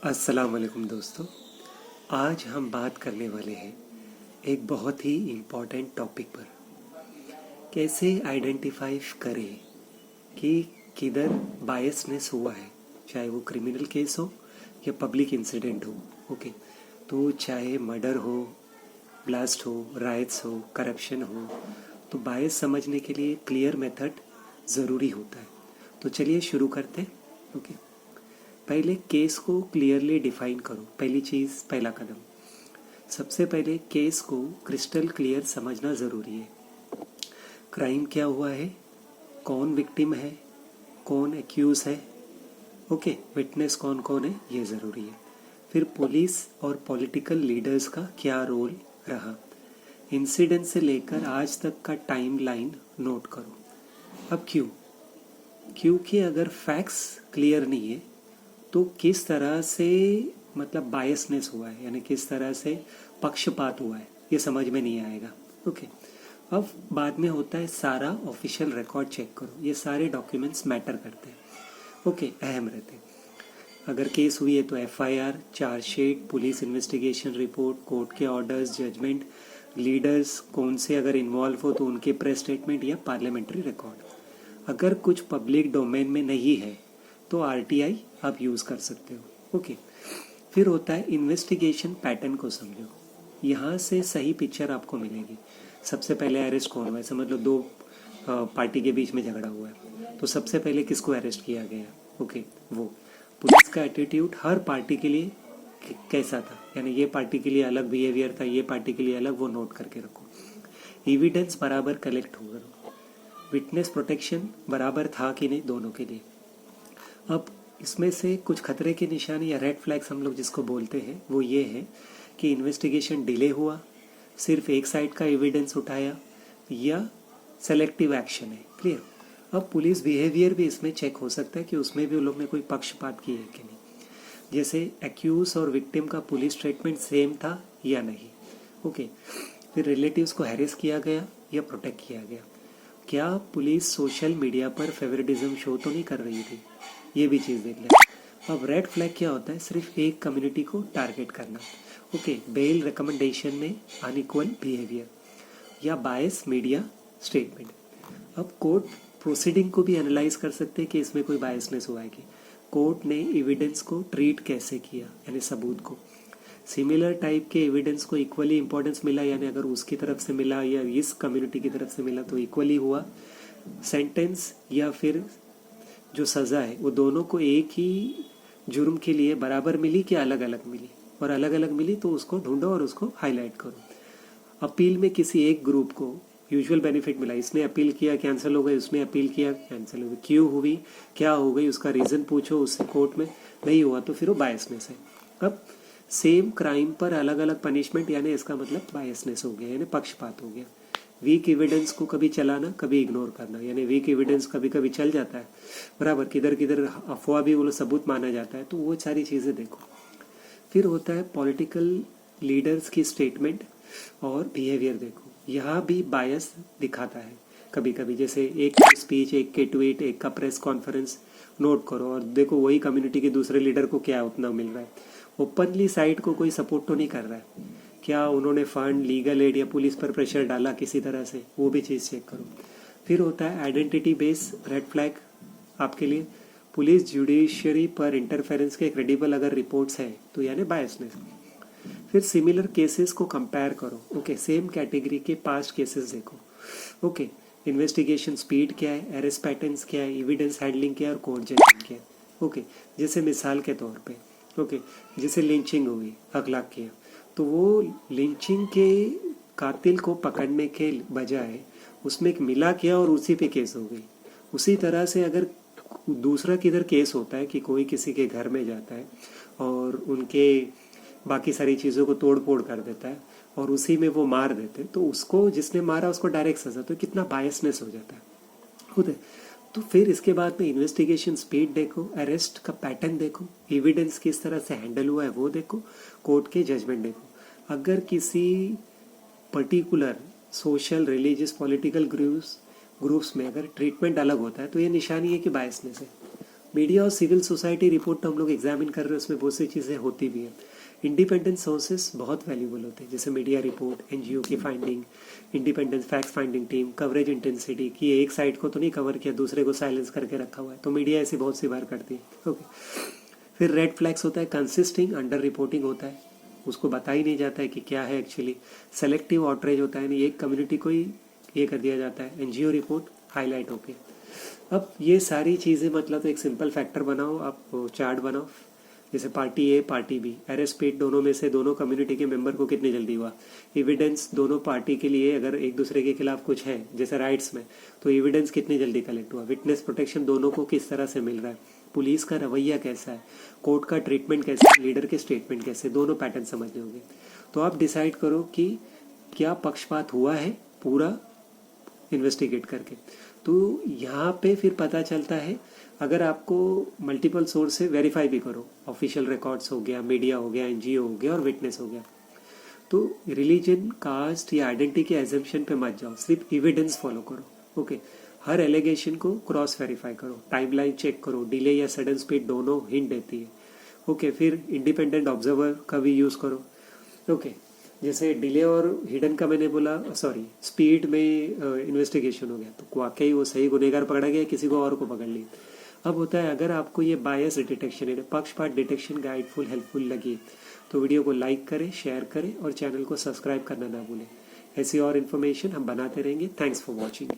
अस्सलाम वालेकुम दोस्तों। आज हम बात करने वाले हैं एक बहुत ही इम्पॉर्टेंट टॉपिक पर। कैसे आइडेंटिफाई करें कि किधर बायसनेस हुआ है, चाहे वो क्रिमिनल केस हो या पब्लिक इंसिडेंट हो। ओके, तो चाहे मर्डर हो, ब्लास्ट हो, राइट्स हो, करप्शन हो, तो बायस समझने के लिए क्लियर मेथड ज़रूरी होता है। तो चलिए शुरू करते हैं। ओके, पहले केस को क्लियरली डिफाइन करो। पहली चीज़, पहला कदम, सबसे पहले केस को क्रिस्टल क्लियर समझना ज़रूरी है। क्राइम क्या हुआ है, कौन विक्टिम है, कौन एक्यूज है, ओके, विटनेस कौन कौन है, ये ज़रूरी है। फिर पुलिस और पॉलिटिकल लीडर्स का क्या रोल रहा, इंसिडेंट से लेकर आज तक का टाइम लाइन नोट करो। अब क्यों? क्योंकि अगर फैक्ट्स क्लियर नहीं है तो किस तरह से मतलब बायसनेस हुआ है, यानी किस तरह से पक्षपात हुआ है, ये समझ में नहीं आएगा। ओके, अब बाद में होता है सारा ऑफिशियल रिकॉर्ड चेक करो। ये सारे डॉक्यूमेंट्स मैटर करते हैं, ओके, अहम रहते हैं। अगर केस हुई है तो FIR, chargesheet, police investigation report, court के ऑर्डर्स, जजमेंट, लीडर्स कौन से अगर इन्वॉल्व हो तो उनके प्रेस स्टेटमेंट या पार्लियामेंट्री रिकॉर्ड। अगर कुछ पब्लिक डोमेन में नहीं है तो आरटीआई आप यूज़ कर सकते हो। ओके, फिर होता है इन्वेस्टिगेशन पैटर्न को समझो। यहाँ से सही पिक्चर आपको मिलेगी। सबसे पहले अरेस्ट कौन हुआ है, समझ लो दो पार्टी के बीच में झगड़ा हुआ है, तो सबसे पहले किसको अरेस्ट किया गया? ओके, वो पुलिस का एटीट्यूड हर पार्टी के लिए कैसा था, यानी ये पार्टी के लिए अलग बिहेवियर था, ये पार्टी के लिए अलग, वो नोट करके रखो। एविडेंस बराबर कलेक्ट हो करो। विटनेस प्रोटेक्शन बराबर था कि नहीं दोनों के लिए। अब इसमें से कुछ खतरे के निशान या रेड फ्लैग्स हम लोग जिसको बोलते हैं वो ये है कि इन्वेस्टिगेशन डिले हुआ, सिर्फ एक साइड का एविडेंस उठाया, या सेलेक्टिव एक्शन है। क्लियर? अब पुलिस बिहेवियर भी इसमें चेक हो सकता है कि उसमें भी उन लोग ने कोई पक्षपात किया है कि नहीं। जैसे एक्यूज और विक्टिम का पुलिस ट्रीटमेंट सेम था या नहीं। ओके, फिर रिलेटिव्स को हैरेस किया गया या प्रोटेक्ट किया गया। क्या पुलिस सोशल मीडिया पर फेवरेटिज्म शो तो नहीं कर रही थी, ये भी चीज़ देख लें। अब रेड फ्लैग क्या होता है? सिर्फ एक कम्युनिटी को टारगेट करना। ओके, बेल रिकमेंडेशन में अनइक्वल बिहेवियर या बायस मीडिया स्टेटमेंट। अब कोर्ट प्रोसीडिंग को भी एनालाइज कर सकते हैं कि इसमें कोई बायसनेस हुआ है कि कोर्ट ने एविडेंस को ट्रीट कैसे किया, यानी सबूत को। सिमिलर टाइप के एविडेंस को इक्वली इंपॉर्टेंस मिला, यानी अगर उसकी तरफ से मिला या इस कम्युनिटी की तरफ से मिला तो इक्वली हुआ। सेंटेंस या फिर जो सज़ा है वो दोनों को एक ही जुर्म के लिए बराबर मिली कि अलग अलग मिली, और अलग अलग मिली तो उसको ढूंढो और उसको हाईलाइट करो। अपील में किसी एक ग्रुप को यूजुअल बेनिफिट मिला, इसने अपील किया कैंसिल हो गई, उसने अपील किया कैंसिल हो गई, क्यों हुई, क्या हो गई, उसका रीज़न पूछो उससे, कोर्ट में नहीं हुआ तो फिर वो बायसनेस है। अब सेम क्राइम पर अलग अलग पनिशमेंट, यानी इसका मतलब बायसनेस हो गया, यानी पक्षपात हो गया। वीक एविडेंस को कभी चलाना कभी इग्नोर करना, यानी वीक एविडेंस कभी कभी चल जाता है बराबर, किधर किधर अफवाह भी वो सबूत माना जाता है, तो वो सारी चीज़ें देखो। फिर होता है पॉलिटिकल लीडर्स की स्टेटमेंट और बिहेवियर देखो, यहाँ भी बायस दिखाता है कभी कभी। जैसे एक की स्पीच, एक के ट्वीट, एक का प्रेस कॉन्फ्रेंस नोट करो और देखो वही कम्युनिटी के दूसरे लीडर को क्या उतना मिल रहा है। ओपनली साइड को कोई सपोर्ट तो नहीं कर रहा है, क्या उन्होंने फंड, लीगल एड या पुलिस पर प्रेशर डाला किसी तरह से, वो भी चीज़ चेक करो। फिर होता है आइडेंटिटी बेस रेड फ्लैग आपके लिए। पुलिस जुडिशरी पर इंटरफेरेंस के क्रेडिबल अगर रिपोर्ट्स है तो यानी बायसनेस। फिर सिमिलर केसेस को कंपेयर करो। ओके, सेम कैटेगरी के पास्ट केसेस देखो। ओके, इन्वेस्टिगेशन स्पीड क्या है, अरेस्ट पैटर्न्स क्या है, एविडेंस हैंडलिंग क्या है और कोर्ट जजमेंट क्या है। ओके, जैसे मिसाल के तौर पे ओके, जैसे लिंचिंग हुई, अगला किया, तो वो लिंचिंग के कातिल को पकड़ने के बजाय उसमें एक मिला किया और उसी पे केस हो गई। उसी तरह से अगर दूसरा किधर केस होता है कि कोई किसी के घर में जाता है और उनके बाकी सारी चीज़ों को तोड़ फोड़ कर देता है और उसी में वो मार देते, तो उसको जिसने मारा उसको डायरेक्ट सजा, तो कितना बायसनेस हो जाता है खुद है। तो फिर इसके बाद में इन्वेस्टिगेशन स्पीड देखो, अरेस्ट का पैटर्न देखो, एविडेंस किस तरह से हैंडल हुआ है वो देखो, कोर्ट के जजमेंट देखो। अगर किसी particular social, religious, political groups में अगर ट्रीटमेंट अलग होता है तो ये निशानी है कि बायसनेस है। मीडिया और सिविल सोसाइटी रिपोर्ट तो हम लोग एग्जामिन कर रहे हैं, उसमें बहुत सी चीज़ें होती भी हैं। इंडिपेंडेंट सोर्सेस बहुत वैल्यूबल होते हैं, जैसे मीडिया रिपोर्ट, एनजीओ की finding, independent fact finding team, coverage intensity कि एक साइड को तो नहीं कवर किया, दूसरे को साइलेंस करके रखा हुआ है, तो मीडिया ऐसी बहुत सी बार करती है। ओके, फिर रेड फ्लैग्स होता है, कंसिस्टिंग अंडर रिपोर्टिंग होता है, उसको बता ही नहीं जाता है कि क्या है एक्चुअली। सेलेक्टिव आउटरेज होता है, नहीं एक कम्युनिटी को ही ये कर दिया जाता है। एनजीओ रिपोर्ट हाईलाइट होके। अब ये सारी चीज़ें मतलब एक सिंपल फैक्टर बनाओ, आप चार्ट बनाओ, जैसे पार्टी ए पार्टी बी, अरेस्ट पेड दोनों में से दोनों कम्युनिटी के मेंबर को कितनी जल्दी हुआ, एविडेंस दोनों पार्टी के लिए अगर एक दूसरे के खिलाफ कुछ है जैसे राइट्स में, तो एविडेंस कितनी जल्दी कलेक्ट हुआ, विटनेस प्रोटेक्शन दोनों को किस तरह से मिल रहा है, पुलिस का रवैया कैसा है, कोर्ट का ट्रीटमेंट कैसा है, लीडर के स्टेटमेंट कैसे, दोनों पैटर्न समझने होंगे। तो आप डिसाइड करो कि क्या पक्षपात हुआ है पूरा इन्वेस्टिगेट करके। तो यहाँ पे फिर पता चलता है, अगर आपको मल्टीपल सोर्स से वेरीफाई भी करो, ऑफिशियल रिकॉर्ड्स हो गया, मीडिया हो गया, एनजीओ हो गया और विटनेस हो गया, तो रिलीजन, कास्ट या आइडेंटिटी के एजम्पशन पे मत जाओ, सिर्फ एविडेंस फॉलो करो। ओके, हर एलिगेशन को क्रॉस वेरीफाई करो, टाइमलाइन चेक करो, डिले या सडन स्पीड दोनों हिंट देती है। ओके, फिर इंडिपेंडेंट ऑब्जर्वर का भी यूज़ करो। ओके, जैसे डिले और हिडन का मैंने बोला, सॉरी स्पीड में इन्वेस्टिगेशन हो गया, तो वाकई वो सही गुनहगार पकड़ा गया, किसी को और को पकड़ लिया। अब होता है, अगर आपको ये बायस डिटेक्शन है, पक्षपात डिटेक्शन गाइडफुल हेल्पफुल लगी तो वीडियो को लाइक करें, शेयर करें और चैनल को सब्सक्राइब करना ना भूलें। ऐसी और इन्फॉर्मेशन हम बनाते रहेंगे। Thanks for watching.